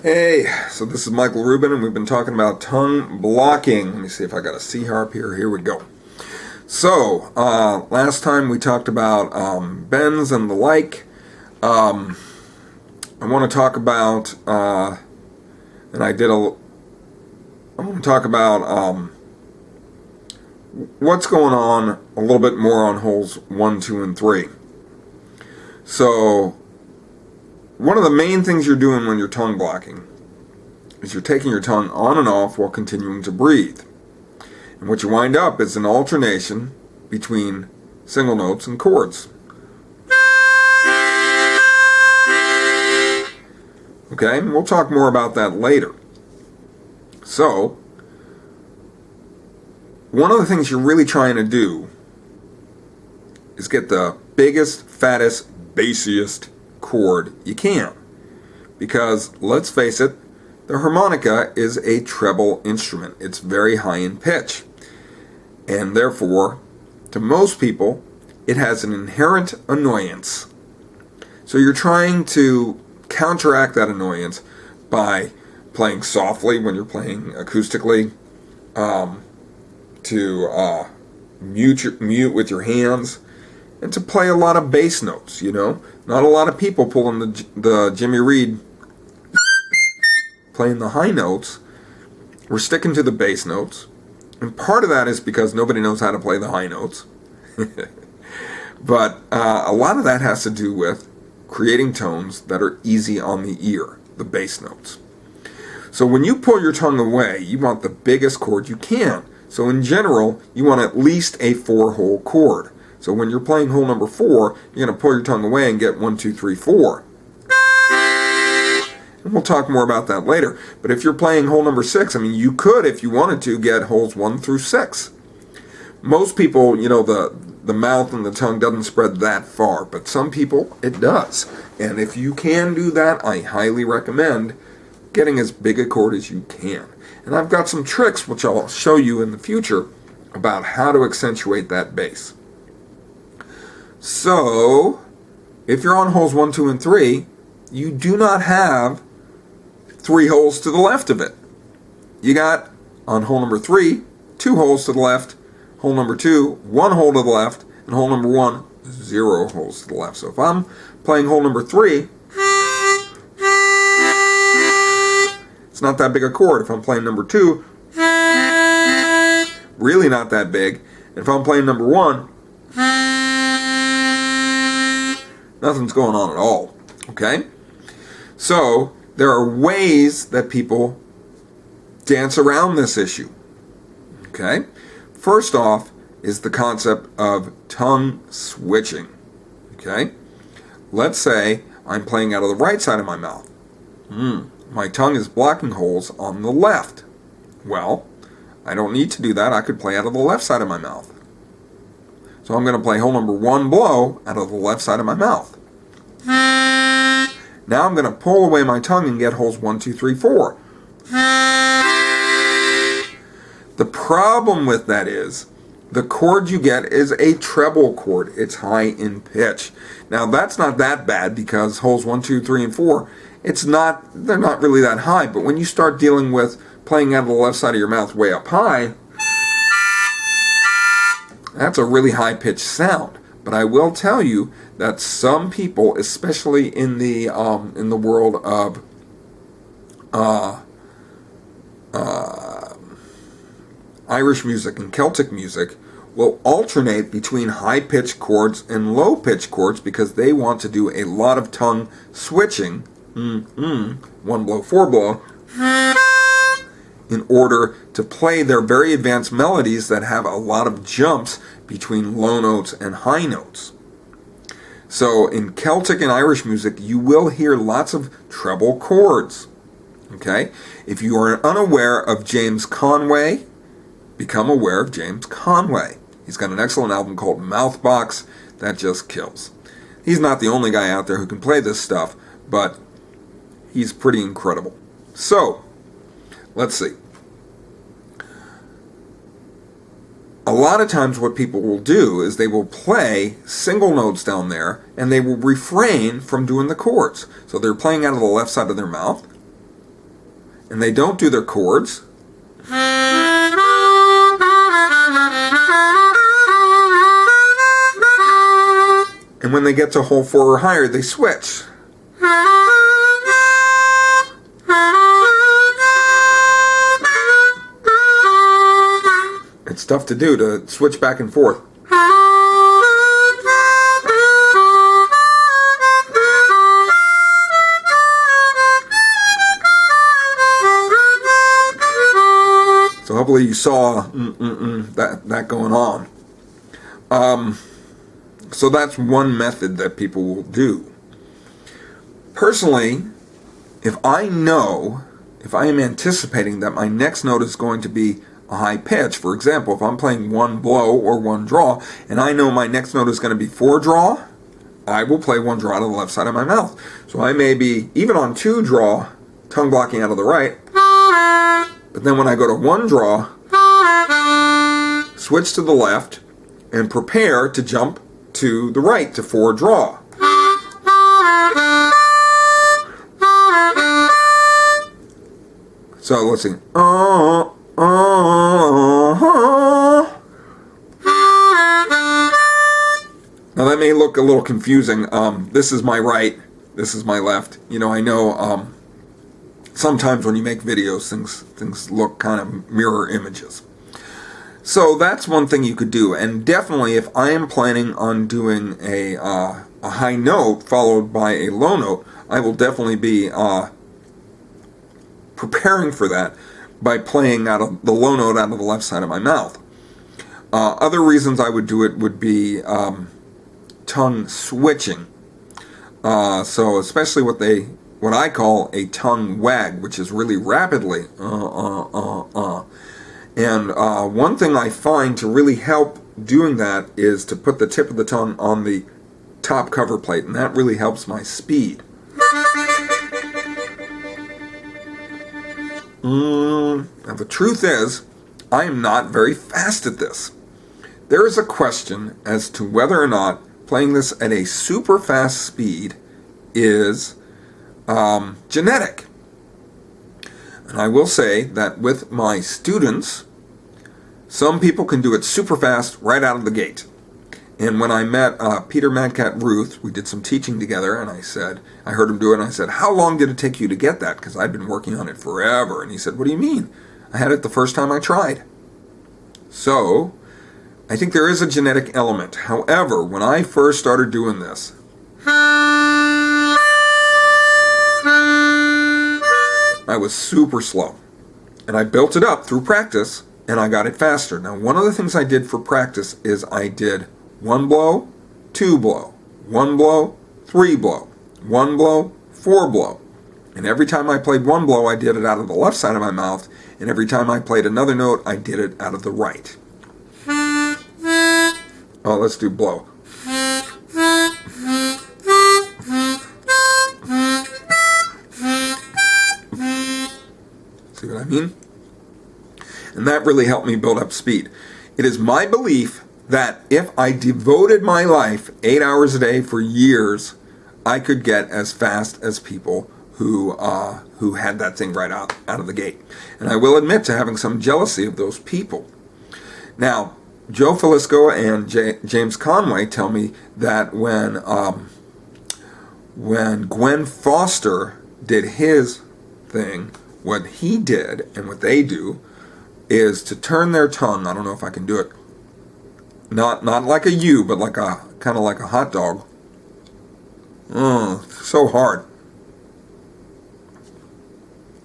Hey, so this is Michael Rubin, and we've been talking about tongue blocking. Let me see if I got a C harp here. Here we go. So, last time we talked about bends and the like. I want to talk about, I want to talk about what's going on a little bit more on holes 1, 2, and 3. So, one of the main things you're doing when you're tongue blocking is you're taking your tongue on and off while continuing to breathe. And what you wind up is an alternation between single notes and chords. Okay, and we'll talk more about that later. So, one of the things you're really trying to do is get the biggest, fattest, bassiest chord you can. Because, let's face it, the harmonica is a treble instrument. It's very high in pitch. And therefore, to most people, it has an inherent annoyance. So you're trying to counteract that annoyance by playing softly when you're playing acoustically, to mute with your hands, and to play a lot of bass notes, you know. Not a lot of people pulling the Jimmy Reed, playing the high notes. We're sticking to the bass notes. And part of that is because nobody knows how to play the high notes. But a lot of that has to do with creating tones that are easy on the ear, the bass notes. So when you pull your tongue away, you want the biggest chord you can. So in general, you want at least a 4-hole chord. So when you're playing hole number 4, you're going to pull your tongue away and get 1, 2, 3, 4. And we'll talk more about that later. But if you're playing hole number 6, I mean, you could, if you wanted to, get holes 1 through 6. Most people, you know, the mouth and the tongue doesn't spread that far. But some people, it does. And if you can do that, I highly recommend getting as big a chord as you can. And I've got some tricks, which I'll show you in the future, about how to accentuate that bass. So, if you're on holes 1, 2, and 3, you do not have 3 holes to the left of it. You got, on hole number 3, 2 holes to the left, hole number 2, 1 hole to the left, and hole number 1, 0 holes to the left. So if I'm playing hole number 3, it's not that big a chord. If I'm playing number 2, really not that big. And if I'm playing number 1, nothing's going on at all. Okay? So, there are ways that people dance around this issue. Okay? First off is the concept of tongue switching. Okay? Let's say I'm playing out of the right side of my mouth. My tongue is blocking holes on the left. Well, I don't need to do that. I could play out of the left side of my mouth. So I'm going to play hole number 1 blow out of the left side of my mouth. Now I'm going to pull away my tongue and get holes 1, 2, 3, 4. The problem with that is the chord you get is a treble chord. It's high in pitch. Now that's not that bad because holes 1, 2, 3, and 4, they're not really that high. But when you start dealing with playing out of the left side of your mouth way up high, that's a really high pitched sound. But I will tell you that some people, especially in the world of Irish music and Celtic music, will alternate between high-pitched chords and low-pitched chords because they want to do a lot of tongue switching, 1 blow, 4 blow, in order to play their very advanced melodies that have a lot of jumps between low notes and high notes. So in Celtic and Irish music, you will hear lots of treble chords. Okay? If you are unaware of James Conway, become aware of James Conway. He's got an excellent album called Mouthbox that just kills. He's not the only guy out there who can play this stuff, but he's pretty incredible. So, let's see. A lot of times what people will do is they will play single notes down there and they will refrain from doing the chords. So they're playing out of the left side of their mouth and they don't do their chords. And when they get to hole 4 or higher, they switch. It's tough to do, to switch back and forth. So hopefully you saw that going on. So that's one method that people will do. Personally, if I am anticipating that my next note is going to be a high pitch, for example, if I'm playing one blow or one draw, and I know my next note is going to be 4 draw, I will play 1 draw to the left side of my mouth. So I may be, even on 2 draw, tongue blocking out of the right, but then when I go to 1 draw, switch to the left, and prepare to jump to the right to 4 draw. So let's see. Now that may look a little confusing. This is my right, this is my left. You know, I know sometimes when you make videos, things look kind of mirror images. So that's one thing you could do. And definitely, if I am planning on doing a high note followed by a low note, I will definitely be preparing for that by playing out of the low note out of the left side of my mouth. Other reasons I would do it would be tongue switching. So especially what I call a tongue wag, which is really rapidly And one thing I find to really help doing that is to put the tip of the tongue on the top cover plate, and that really helps my speed. Now the truth is, I am not very fast at this. There is a question as to whether or not playing this at a super fast speed is genetic. And I will say that with my students, some people can do it super fast right out of the gate. And when I met Peter Madcat Ruth, we did some teaching together, and I heard him do it, and I said, how long did it take you to get that? Because I'd been working on it forever. And he said, what do you mean? I had it the first time I tried. So, I think there is a genetic element. However, when I first started doing this, I was super slow. And I built it up through practice, and I got it faster. Now, one of the things I did for practice is I did 1 blow, 2 blow, 1 blow, 3 blow, 1 blow, 4 blow. And every time I played 1 blow, I did it out of the left side of my mouth, and every time I played another note, I did it out of the right. Oh, let's do blow. See what I mean? And that really helped me build up speed. It is my belief that if I devoted my life 8 hours a day for years, I could get as fast as people who had that thing right out of the gate. And I will admit to having some jealousy of those people. Now, Joe Filisko and James Conway tell me that when Gwen Foster did his thing, what he did and what they do is to turn their tongue. I don't know if I can do it. Not like a U, but like a kind of like a hot dog. So hard.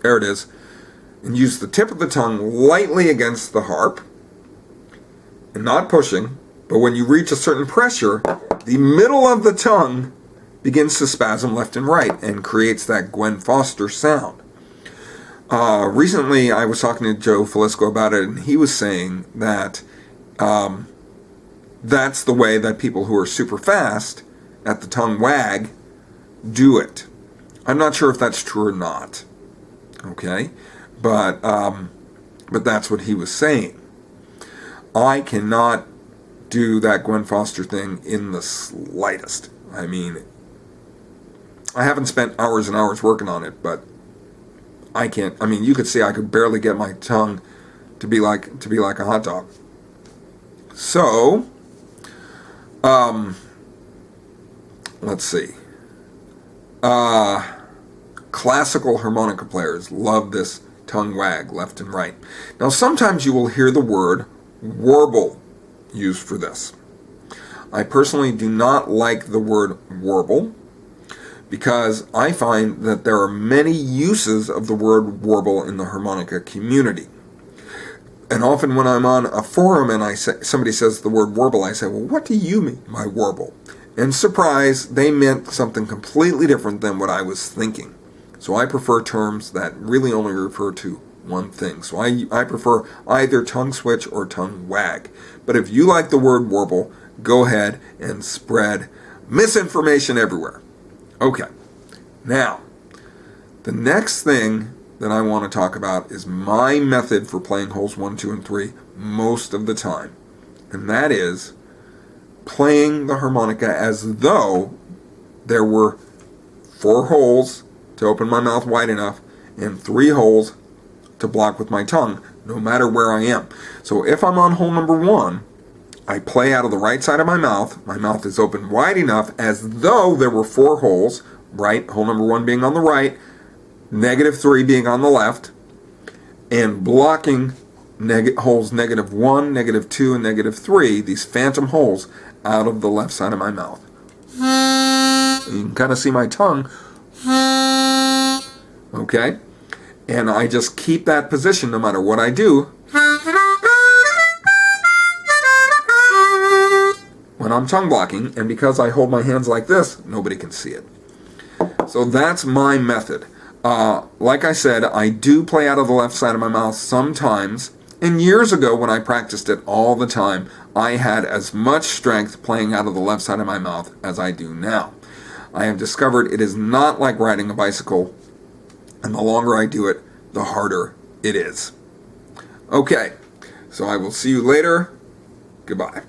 There it is. And use the tip of the tongue lightly against the harp, and not pushing. But when you reach a certain pressure, the middle of the tongue begins to spasm left and right and creates that Gwen Foster sound. Recently, I was talking to Joe Filisko about it, and he was saying that that's the way that people who are super fast at the tongue wag do it. I'm not sure if that's true or not. Okay, but that's what he was saying. I cannot do that Gwen Foster thing in the slightest. I mean, I haven't spent hours and hours working on it, but I can't. I mean, you could see I could barely get my tongue to be like a hot dog. So, let's see. Classical harmonica players love this tongue wag left and right. Now, sometimes you will hear the word warble used for this. I personally do not like the word warble because I find that there are many uses of the word warble in the harmonica community. And often when I'm on a forum and somebody says the word warble, I say, well, what do you mean by warble? And surprise, they meant something completely different than what I was thinking. So I prefer terms that really only refer to one thing. So I prefer either tongue switch or tongue wag. But if you like the word warble, go ahead and spread misinformation everywhere. Okay, now, the next thing that I want to talk about is my method for playing holes 1, 2, and 3 most of the time. And that is playing the harmonica as though there were 4 holes to open my mouth wide enough and 3 holes to block with my tongue, no matter where I am. So if I'm on hole number 1, I play out of the right side of my mouth is open wide enough as though there were 4 holes, right? Hole number 1 being on the right, -3 being on the left, and blocking holes -1, -2, and -3, these phantom holes, out of the left side of my mouth. You can kind of see my tongue. Okay? And I just keep that position no matter what I do when I'm tongue blocking, and because I hold my hands like this, nobody can see it. So that's my method. Like I said, I do play out of the left side of my mouth sometimes, and years ago when I practiced it all the time, I had as much strength playing out of the left side of my mouth as I do now. I have discovered it is not like riding a bicycle, and the longer I do it, the harder it is. Okay, so I will see you later. Goodbye.